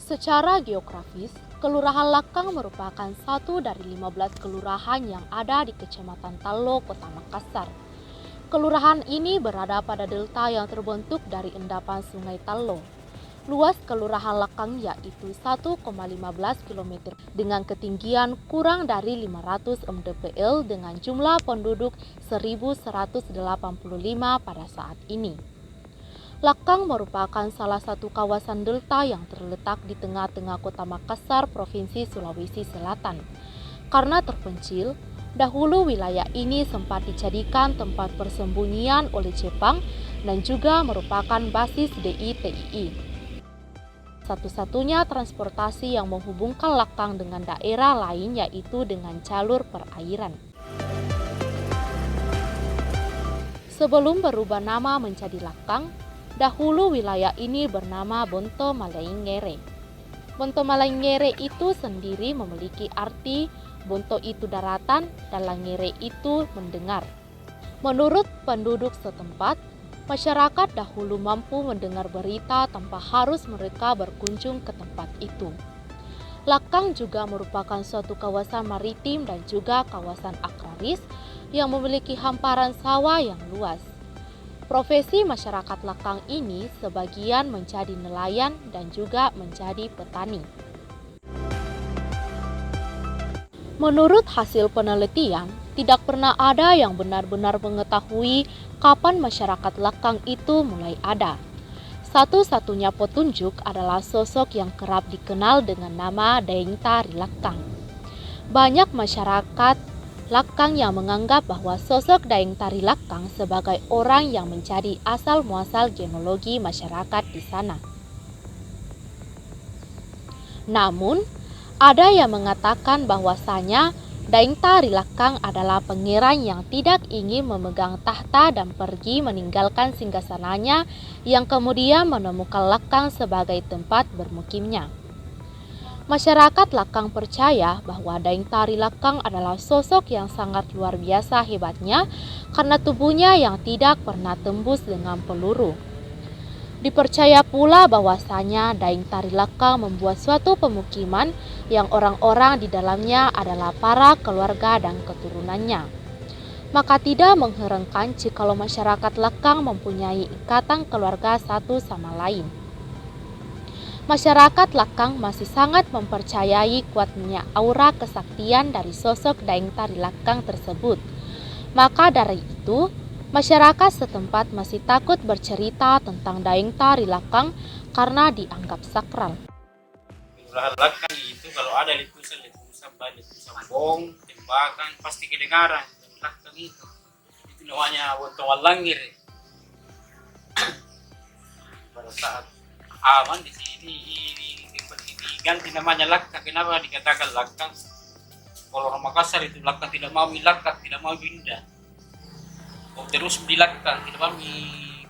Secara geografis, Kelurahan Lakang merupakan satu dari 15 kelurahan yang ada di Kecamatan Tallo, Kota Makassar. Kelurahan ini berada pada delta yang terbentuk dari endapan Sungai Tallo. Luas Kelurahan Lakang yaitu 1,15 km dengan ketinggian kurang dari 500 mdpl dengan jumlah penduduk 1.185 pada saat ini. Lakang merupakan salah satu kawasan delta yang terletak di tengah-tengah Kota Makassar, Provinsi Sulawesi Selatan. Karena terpencil, dahulu wilayah ini sempat dijadikan tempat persembunyian oleh Jepang dan juga merupakan basis DITII. Satu-satunya transportasi yang menghubungkan Lakang dengan daerah lain yaitu dengan jalur perairan. Sebelum berubah nama menjadi Lakang, dahulu wilayah ini bernama Bonto Malaingere. Bonto Malaingere itu sendiri memiliki arti Bonto itu daratan dan Langere itu mendengar. Menurut penduduk setempat, masyarakat dahulu mampu mendengar berita tanpa harus mereka berkunjung ke tempat itu. Lakang juga merupakan suatu kawasan maritim dan juga kawasan agraris yang memiliki hamparan sawah yang luas. Profesi masyarakat Lakang ini sebagian menjadi nelayan dan juga menjadi petani. Menurut hasil penelitian, tidak pernah ada yang benar-benar mengetahui kapan masyarakat Lakang itu mulai ada. Satu-satunya petunjuk adalah sosok yang kerap dikenal dengan nama Daeng Tari Lakang. Banyak masyarakat Lakang yang menganggap bahwa sosok Daeng Tari Lakang sebagai orang yang menjadi asal-muasal genealogi masyarakat di sana. Namun, ada yang mengatakan bahwasanya Daeng Tari Lakang adalah pangeran yang tidak ingin memegang tahta dan pergi meninggalkan singgasananya yang kemudian menemukan Lakang sebagai tempat bermukimnya. Masyarakat Lakang percaya bahwa Daeng Tari Lakang adalah sosok yang sangat luar biasa hebatnya karena tubuhnya yang tidak pernah tembus dengan peluru. Dipercaya pula bahwasanya Daeng Tari Lakang membuat suatu pemukiman yang orang-orang di dalamnya adalah para keluarga dan keturunannya. Maka tidak mengherankan jikalau masyarakat Lakang mempunyai ikatan keluarga satu sama lain. Masyarakat Lakang masih sangat mempercayai kuatnya aura kesaktian dari sosok Daeng Tari Lakang tersebut. Maka dari itu, masyarakat setempat masih takut bercerita tentang Daeng Tari Lakang karena dianggap sakral. Kelurahan Lakang itu kalau ada letusan bom, tembakan pasti kedengaran. Lakang itu namanya Bonto Langir. Pada saat aman di sini diganti namanya Lakang. Kenapa dikatakan Lakang? Kalau orang Makassar itu Lakang tidak mau Lakang, tidak mau pindah. Terus di Lakang tidak mau di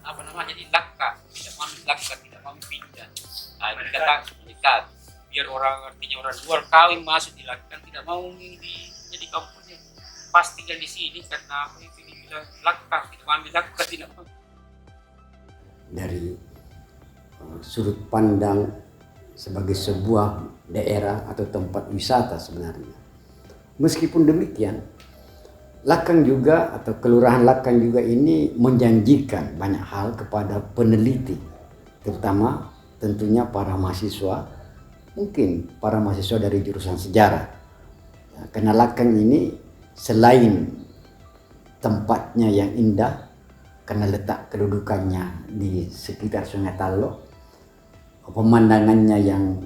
Lakang, tidak mau Lakang, tidak mau pindah. Nah, ini kata dekat. Biar artinya orang luar kawin masuk di Lakang tidak mau jadi kampungnya. Pasti kan di sini karena apa itu dibilang Lakang, tidak mau Lakang, tidak mau. Dari sudut pandang sebagai sebuah daerah atau tempat wisata sebenarnya. Meskipun demikian, Lakang juga atau Kelurahan Lakang juga ini menjanjikan banyak hal kepada peneliti, terutama tentunya para mahasiswa, mungkin para mahasiswa dari jurusan sejarah. Karena Lakang ini selain tempatnya yang indah, karena letak kedudukannya di sekitar Sungai Tallo, pemandangannya yang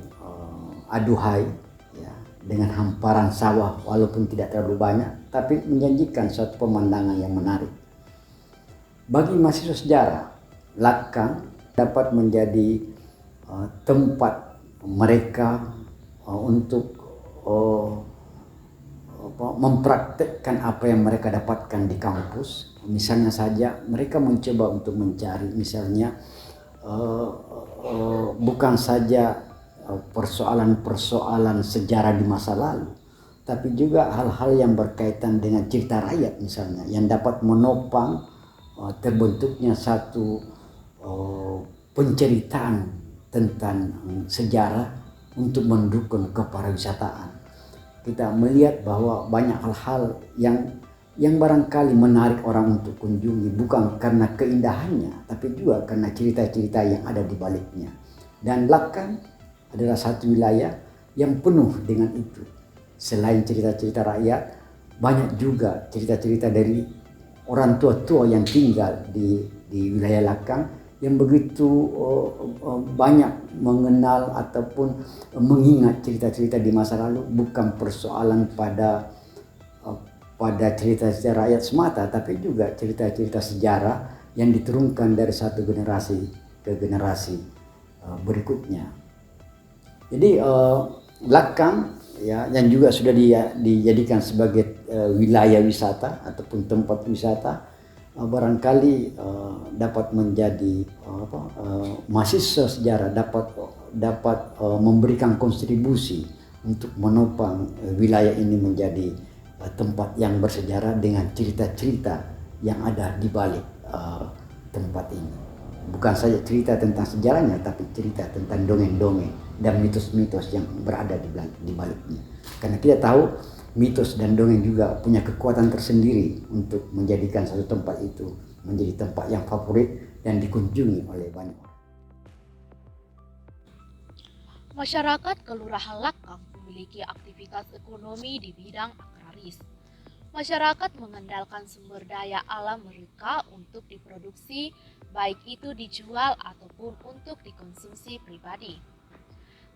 aduhai, ya, dengan hamparan sawah walaupun tidak terlalu banyak, tapi menjanjikan suatu pemandangan yang menarik. Bagi mahasiswa sejarah, Lakang dapat menjadi tempat mereka untuk mempraktekkan apa yang mereka dapatkan di kampus. Misalnya saja mereka mencoba untuk mencari misalnya bukan saja persoalan-persoalan sejarah di masa lalu, tapi juga hal-hal yang berkaitan dengan cerita rakyat misalnya, yang dapat menopang terbentuknya satu penceritaan tentang sejarah untuk mendukung kepariwisataan. Kita melihat bahwa banyak hal-hal yang barangkali menarik orang untuk kunjungi, bukan karena keindahannya, tapi juga karena cerita-cerita yang ada di baliknya. Dan Lakang adalah satu wilayah yang penuh dengan itu. Selain cerita-cerita rakyat, banyak juga cerita-cerita dari orang tua-tua yang tinggal di wilayah Lakang yang begitu banyak mengenal ataupun mengingat cerita-cerita di masa lalu, bukan persoalan pada cerita-cerita rakyat semata, tapi juga cerita-cerita sejarah yang diturunkan dari satu generasi ke generasi berikutnya. Jadi Lakang ya, yang juga sudah dijadikan sebagai wilayah wisata ataupun tempat wisata, barangkali dapat menjadi mahasiswa sejarah, dapat memberikan kontribusi untuk menopang wilayah ini menjadi tempat yang bersejarah dengan cerita-cerita yang ada di balik tempat ini. Bukan saja cerita tentang sejarahnya, tapi cerita tentang dongeng-dongeng dan mitos-mitos yang berada di baliknya. Karena kita tahu mitos dan dongeng juga punya kekuatan tersendiri untuk menjadikan satu tempat itu menjadi tempat yang favorit dan dikunjungi oleh banyak orang. Masyarakat Kelurahan Lakang memiliki aktivitas ekonomi di bidang agraris. Masyarakat mengandalkan sumber daya alam mereka untuk diproduksi, baik itu dijual ataupun untuk dikonsumsi pribadi.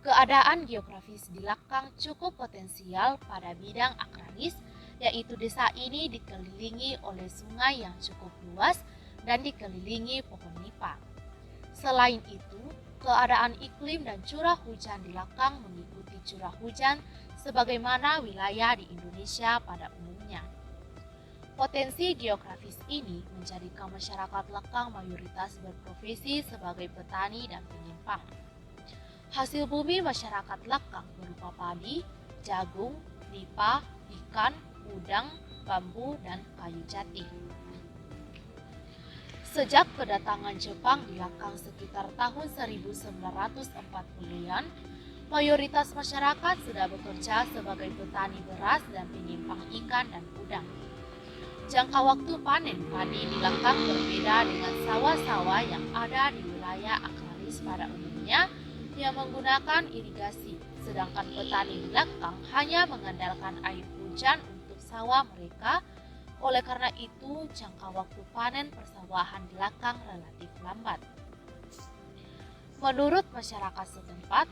Keadaan geografis di Lakang cukup potensial pada bidang agraris, yaitu desa ini dikelilingi oleh sungai yang cukup luas dan dikelilingi pohon nipah. Selain itu, keadaan iklim dan curah hujan di Lakang mengikuti curah hujan sebagaimana wilayah di Indonesia pada umumnya. Potensi geografis ini menjadikan masyarakat Lakang mayoritas berprofesi sebagai petani dan penyimpang. Hasil bumi masyarakat Lakang berupa padi, jagung, nipah, ikan, udang, bambu, dan kayu jati. Sejak kedatangan Jepang di Lakang sekitar tahun 1940-an, mayoritas masyarakat sudah bekerja sebagai petani beras dan penyimpang ikan dan udang. Jangka waktu panen padi di Lakang berbeda dengan sawah-sawah yang ada di wilayah agraris pada umumnya yang menggunakan irigasi, sedangkan petani di Lakang hanya mengandalkan air hujan untuk sawah mereka. Oleh karena itu, jangka waktu panen persawahan di Lakang relatif lambat. Menurut masyarakat setempat,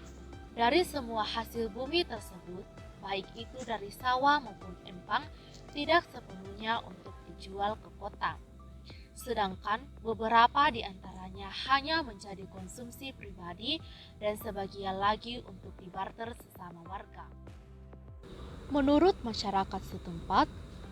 dari semua hasil bumi tersebut, baik itu dari sawah maupun empang, tidak sepenuhnya untuk dijual ke kota. Sedangkan beberapa di antaranya hanya menjadi konsumsi pribadi dan sebagian lagi untuk dibarter sesama warga. Menurut masyarakat setempat,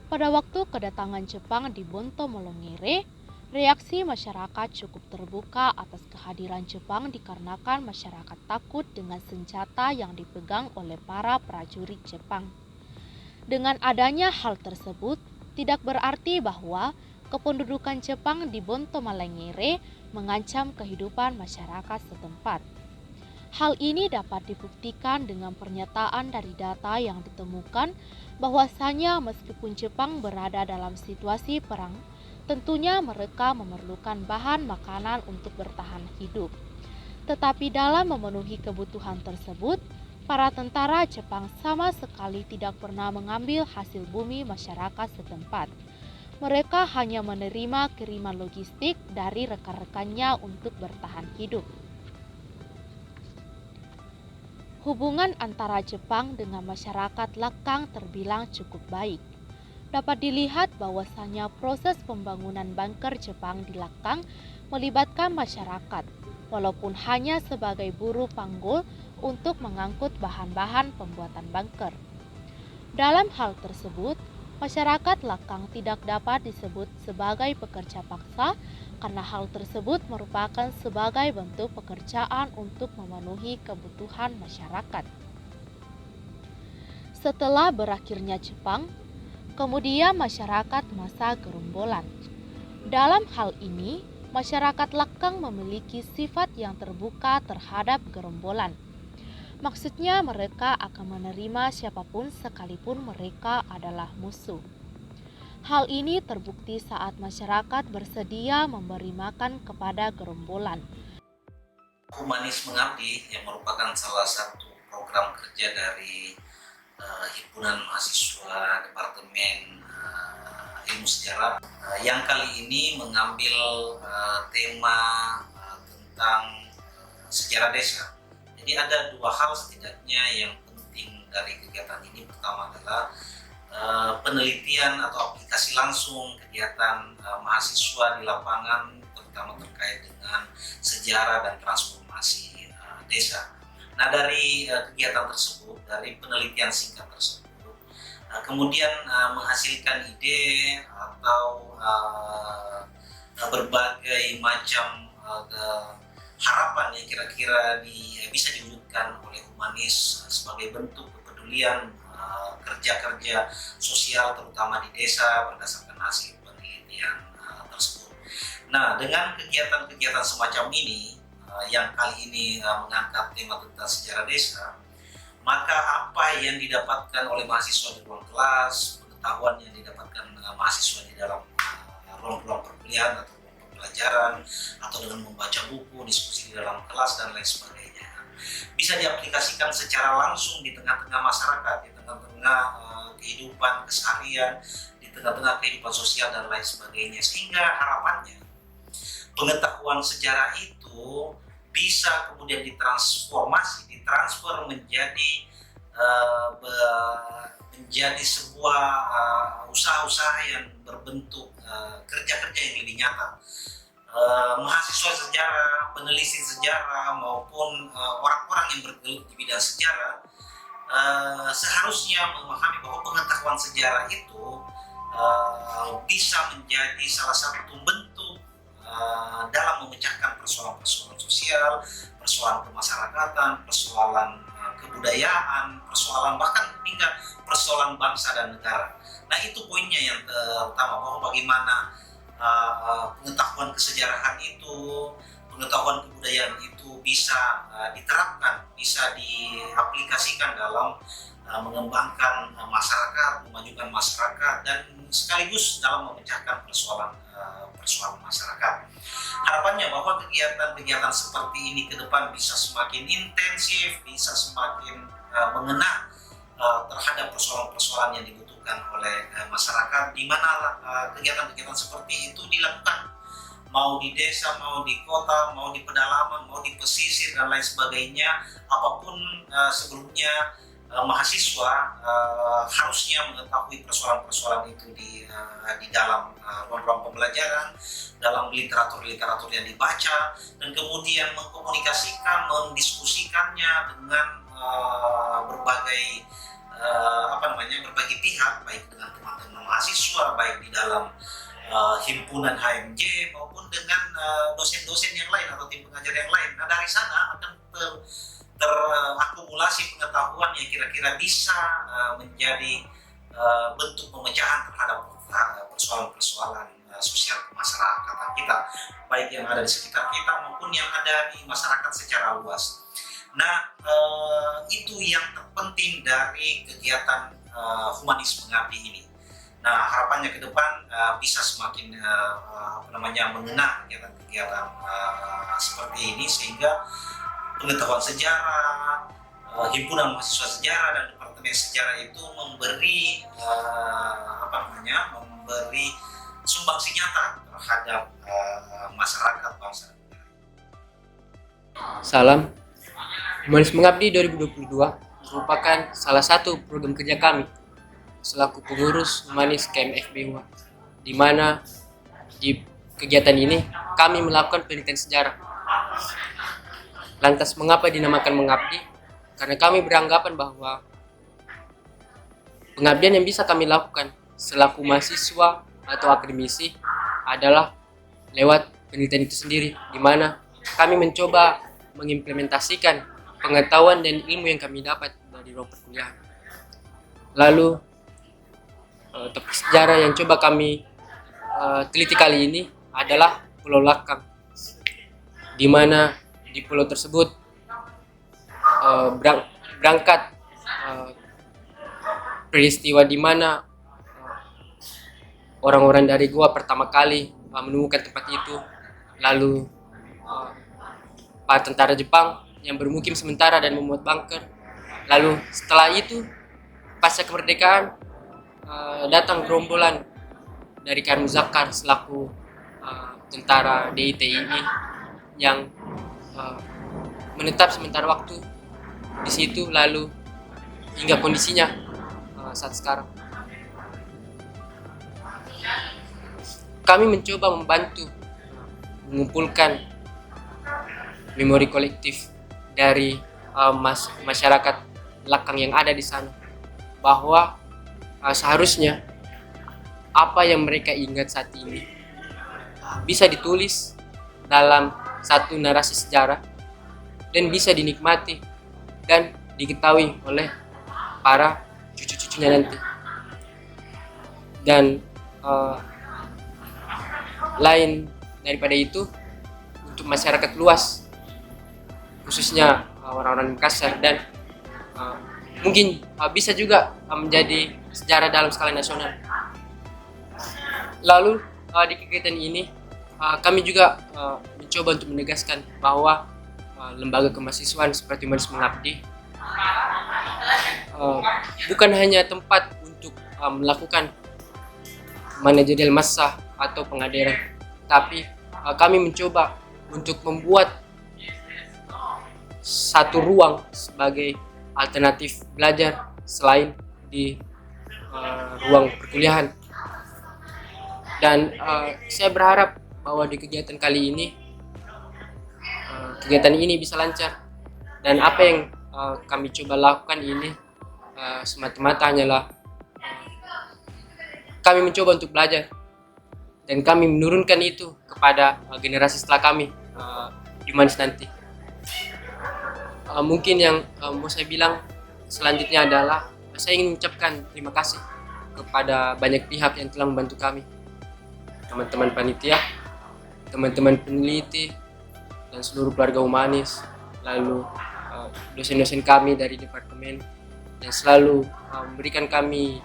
pada waktu kedatangan Jepang di Bonto Molongere, reaksi masyarakat cukup terbuka atas kehadiran Jepang dikarenakan masyarakat takut dengan senjata yang dipegang oleh para prajurit Jepang. Dengan adanya hal tersebut, tidak berarti bahwa kependudukan Jepang di Bonto Molongere mengancam kehidupan masyarakat setempat. Hal ini dapat dibuktikan dengan pernyataan dari data yang ditemukan bahwasanya meskipun Jepang berada dalam situasi perang, tentunya mereka memerlukan bahan makanan untuk bertahan hidup. Tetapi dalam memenuhi kebutuhan tersebut, para tentara Jepang sama sekali tidak pernah mengambil hasil bumi masyarakat setempat. Mereka hanya menerima kiriman logistik dari rekan-rekannya untuk bertahan hidup. Hubungan antara Jepang dengan masyarakat Lakang terbilang cukup baik. Dapat dilihat bahwasannya proses pembangunan bunker Jepang di Lakang melibatkan masyarakat, walaupun hanya sebagai buruh panggul untuk mengangkut bahan-bahan pembuatan bunker. Dalam hal tersebut, masyarakat Lakang tidak dapat disebut sebagai pekerja paksa karena hal tersebut merupakan sebagai bentuk pekerjaan untuk memenuhi kebutuhan masyarakat. Setelah berakhirnya Jepang, kemudian masyarakat masa gerombolan. Dalam hal ini, masyarakat Lakang memiliki sifat yang terbuka terhadap gerombolan. Maksudnya mereka akan menerima siapapun sekalipun mereka adalah musuh. Hal ini terbukti saat masyarakat bersedia memberi makan kepada gerombolan. Humanis Mengabdi yang merupakan salah satu program kerja dari Himpunan Mahasiswa Departemen Ilmu Sejarah yang kali ini mengambil tema tentang sejarah desa. Jadi ada dua hal setidaknya yang penting dari kegiatan ini. Pertama adalah penelitian atau aplikasi langsung kegiatan mahasiswa di lapangan, terutama terkait dengan sejarah dan transformasi desa. Nah, dari kegiatan tersebut, dari penelitian singkat tersebut, kemudian menghasilkan ide atau berbagai macam harapan yang kira-kira bisa diwujudkan oleh Humanis sebagai bentuk kepedulian kerja-kerja sosial terutama di desa berdasarkan hasil penelitian tersebut. Nah, dengan kegiatan-kegiatan semacam ini yang kali ini mengangkat tema tentang sejarah desa, maka apa yang didapatkan oleh mahasiswa di ruang kelas, pengetahuan yang didapatkan mahasiswa di dalam ruang-ruang perkuliahan atau ruang pembelajaran, atau dengan membaca buku, diskusi di dalam kelas dan lain sebagainya, bisa diaplikasikan secara langsung di tengah-tengah masyarakat, di tengah-tengah kehidupan keseharian, di tengah-tengah kehidupan sosial dan lain sebagainya, sehingga harapannya pengetahuan sejarah itu bisa kemudian ditransfer menjadi sebuah usaha-usaha yang berbentuk kerja-kerja yang lebih nyata. Mahasiswa sejarah, peneliti sejarah maupun orang-orang yang bergelut di bidang sejarah seharusnya memahami bahwa pengetahuan sejarah itu bisa menjadi salah satu bentuk dalam memecahkan persoalan-persoalan sosial, persoalan kemasyarakatan, persoalan kebudayaan, persoalan bahkan hingga persoalan bangsa dan negara. Nah, itu poinnya yang pertama, bahwa bagaimana pengetahuan kesejarahan itu, pengetahuan kebudayaan itu bisa diterapkan, bisa diaplikasikan dalam mengembangkan masyarakat, memajukan masyarakat, dan sekaligus dalam memecahkan persoalan masyarakat. Harapannya bahwa kegiatan-kegiatan seperti ini ke depan bisa semakin intensif, bisa semakin mengena terhadap persoalan-persoalan yang dibutuhkan oleh masyarakat, di mana kegiatan-kegiatan seperti itu dilakukan mau di desa, mau di kota, mau di pedalaman, mau di pesisir dan lain sebagainya. Apapun sebelumnya mahasiswa harusnya mengetahui persoalan-persoalan itu di dalam ruang-ruang pembelajaran, dalam literatur-literatur yang dibaca, dan kemudian mengkomunikasikan, mendiskusikannya dengan berbagai pihak, baik dengan teman-teman mahasiswa, baik di dalam himpunan HMJ maupun dengan dosen-dosen yang lain atau tim pengajar yang lain. Nah, dari sana akan terakumulasi pengetahuan yang kira-kira bisa menjadi bentuk pemecahan terhadap persoalan-persoalan sosial kemasyarakatan kita, baik yang ada di sekitar kita maupun yang ada di masyarakat secara luas. Nah, itu yang terpenting dari kegiatan Humanis Mengabdi ini. Nah, harapannya ke depan bisa semakin mengena kegiatan-kegiatan seperti ini, sehingga pengetahuan sejarah, himpunan mahasiswa sejarah dan departemen sejarah itu memberi sumbangsi nyata terhadap masyarakat bangsa. Salam. Humanis Mengabdi 2022 merupakan salah satu program kerja kami selaku pengurus Humanis KMFB UA, di mana di kegiatan ini kami melakukan penelitian sejarah. Lantas mengapa dinamakan mengabdi? Karena kami beranggapan bahwa pengabdian yang bisa kami lakukan selaku mahasiswa atau akademisi adalah lewat penelitian itu sendiri, di mana kami mencoba mengimplementasikan pengetahuan dan ilmu yang kami dapat dari ruang perkuliahan. Lalu topik sejarah yang coba kami teliti kali ini adalah Pulau Lakang, di mana di pulau tersebut berangkat peristiwa di mana orang-orang dari Goa pertama kali menemukan tempat itu. Lalu para tentara Jepang yang bermukim sementara dan membuat bunker. Lalu setelah itu pasca kemerdekaan datang gerombolan dari Khair Muzakkar selaku tentara DITII yang menetap sementara waktu di situ, lalu hingga kondisinya saat sekarang. Kami mencoba membantu mengumpulkan memori kolektif dari masyarakat Lakang yang ada di sana, bahwa seharusnya apa yang mereka ingat saat ini bisa ditulis dalam satu narasi sejarah dan bisa dinikmati dan diketahui oleh para cucu-cucunya nanti. Dan lain daripada itu, untuk masyarakat luas khususnya orang-orang Makassar, dan mungkin bisa juga menjadi sejarah dalam skala nasional. Lalu di kegiatan ini kami juga mencoba untuk menegaskan bahwa lembaga kemahasiswaan seperti Humanis Mengabdi bukan hanya tempat untuk melakukan manajerial massa atau pengadaran, tapi kami mencoba untuk membuat satu ruang sebagai alternatif belajar selain di ruang perkuliahan. Dan saya berharap bahwa di kegiatan kali ini kegiatan ini bisa lancar, dan apa yang kami coba lakukan ini semata-mata hanyalah kami mencoba untuk belajar, dan kami menurunkan itu kepada generasi setelah kami di Humanis nanti. Mungkin yang mau saya bilang selanjutnya adalah saya ingin mengucapkan terima kasih kepada banyak pihak yang telah membantu kami, teman-teman panitia, teman-teman peneliti, dan seluruh keluarga Humanis, lalu dosen-dosen kami dari departemen yang selalu memberikan kami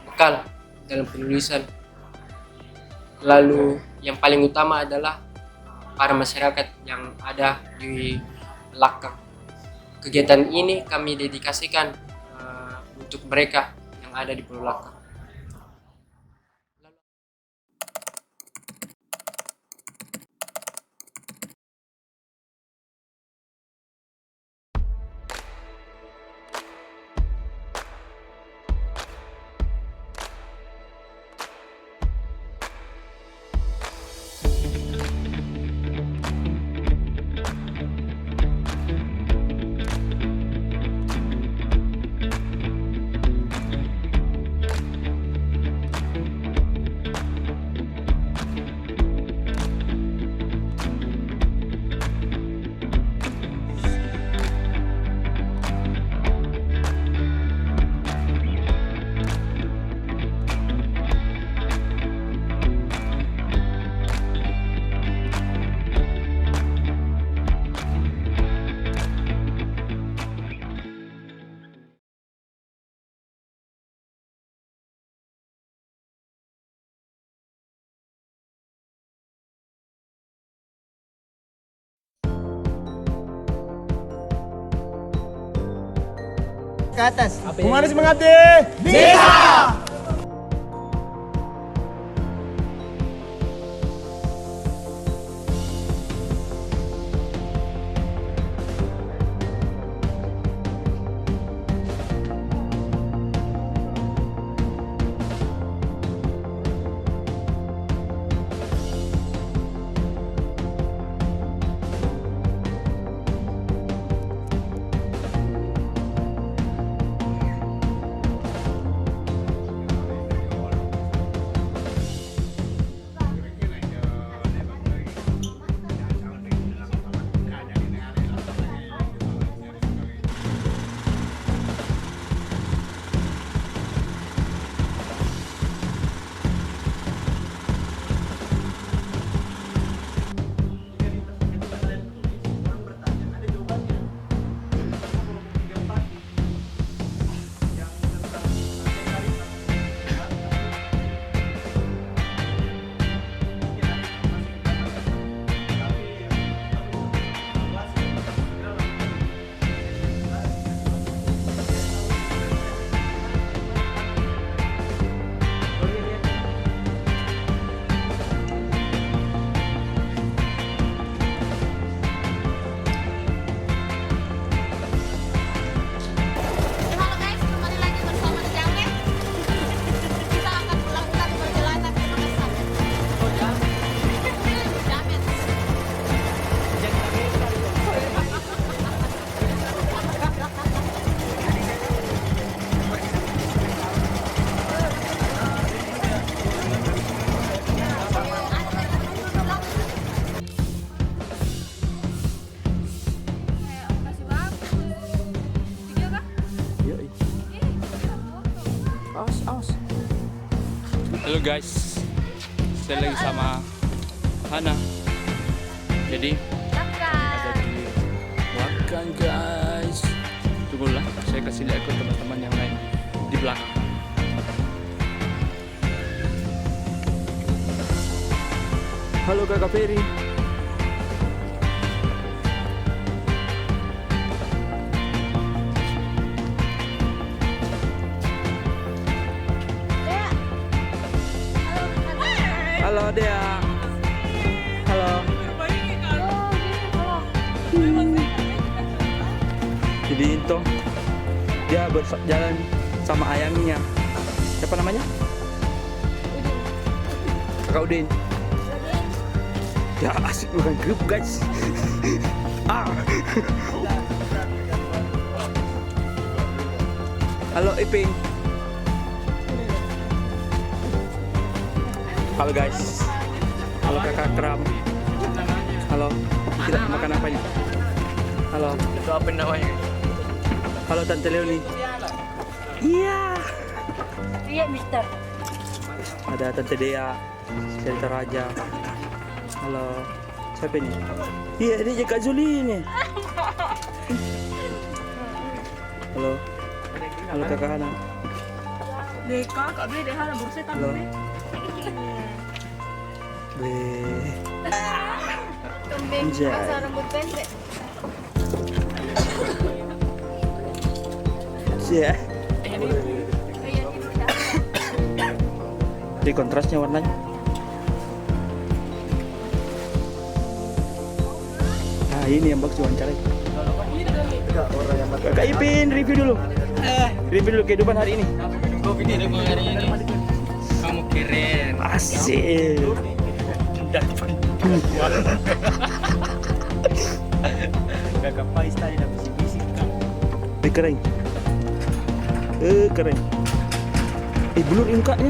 bekal dalam penulisan. Lalu yang paling utama adalah para masyarakat yang ada di Lakang. Kegiatan ini kami dedikasikan untuk mereka yang ada di Pulau Lakang. Ke atas. Humanis Mengabdi. Halo guys, saya lagi sama Hana. Jadi ada di Lakan guys. Tunggulah, saya kasih lihat ke teman-teman yang lain di belakang. Halo Kakak Ferry. Halo Dea. Halo. Jadi itu dia berjalan sama ayamnya. Siapa namanya? Kakak Udin. Ya asik bukan grup guys. Halo Iping. Halo guys. Halo kakak Kram. Halo. Kita makan apa ini? Halo. Itu apa namanya? Halo Tante Leoni. Iya. Iya, Mister. Ada Tante Dea, Tante Raja. Halo. Siapa ini? Iya, ini Kak Zuli ini. Halo. Halo Kakak Hana. Deka, Kak Bre, Deha, na bursa Halo. tamu. Bleh. Tumbing Anjay. pasal rambut pendek. Iya. Kayak gitu dah. Jadi kontrasnya warnanya. Nah ini yang bagus wawancarai. Kakak Ipin review dulu. Review dulu kehidupan hari ini. Kamu keren. Asik. Kakak Pais tadi dah bisik-bisik kan. Keren. Keren. Blur mukanya.